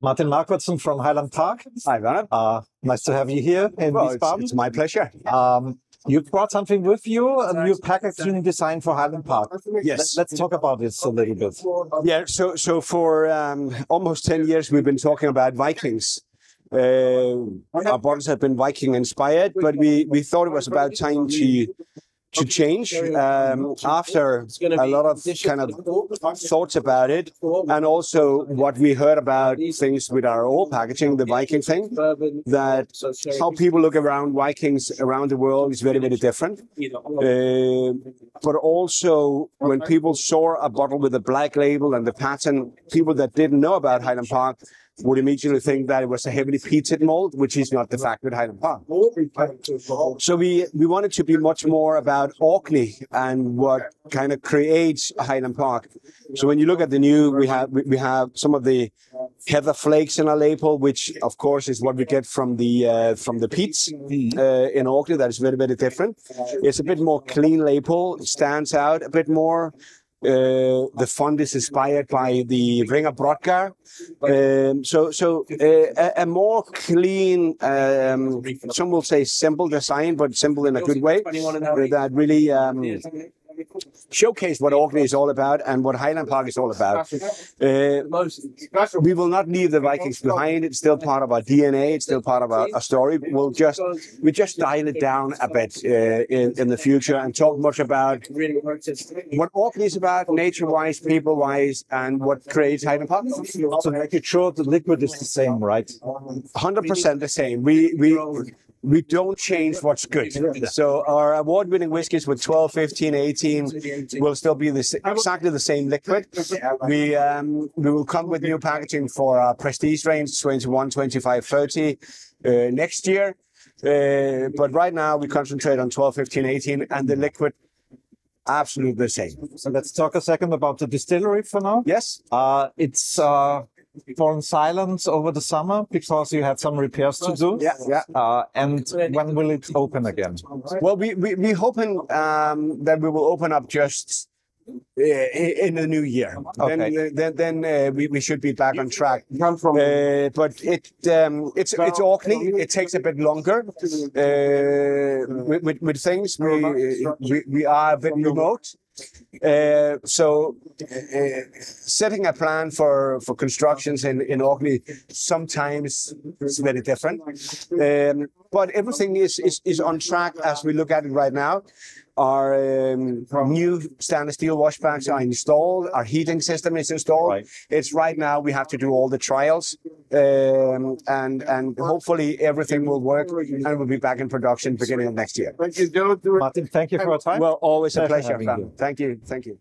Martin Marvardsen from Highland Park. Hi, Werner. Nice to have you here in Wiesbaden. It's my pleasure. You brought something with you, a new packaging design for Highland Park. Yes. Let's talk about this a little bit. Yeah, so for almost 10 years, we've been talking about Vikings. Our bottles have been Viking inspired, but we thought it was about time to change after a lot of kind of thoughts about it, and also what we heard about things with our old packaging, the Viking thing, that how people look around Vikings around the world is very, very different. But also when people saw a bottle with a black label and the pattern, people that didn't know about Highland Park would immediately think that it was a heavily peated mold, which is not the fact with Highland Park. So we wanted to be much more about Orkney and what kind of creates Highland Park. So when you look at the new, we have some of the heather flakes in our label, which of course is what we get from the peats in Orkney. That is very, very different. It's a bit more clean label, stands out a bit more. The font is inspired by the Ringer Brodgar. So a more clean, some will say simple design, but simple in a good way, that really showcase what Orkney is all about and what Highland Park is all about. We will not leave the Vikings behind. It's still part of our DNA. It's still part of our story. We just dial it down a bit in the future and talk much about what Orkney is about, nature-wise, people-wise, and what creates Highland Park. So make it sure the liquid is the same, right? 100% the same. We don't change what's good. So our award-winning whiskies with 12, 15, 18 will still be exactly the same liquid. We will come with new packaging for our prestige range, 21, 25, 30 next year. But right now we concentrate on 12, 15, 18 and the liquid absolutely the same. So let's talk a second about the distillery for now. Yes. It's fallen silent over the summer because you had some repairs to do. Yeah. And when will it open again? Well, we hoping that we will open up just in the new year. Okay. Then we should be back on track. But it's Orkney. It takes a bit longer with things. We are a bit remote. So setting a plan for constructions in Orkney sometimes is very different. But everything is on track as we look at it right now. Our new stainless steel washbacks are installed. Our heating system is installed. Right. It's right now we have to do all the trials, and hopefully everything will work and we'll be back in production beginning of next year. Martin, thank you for your time. Well, always a Pleasure pleasure. having you. Thank you. Thank you.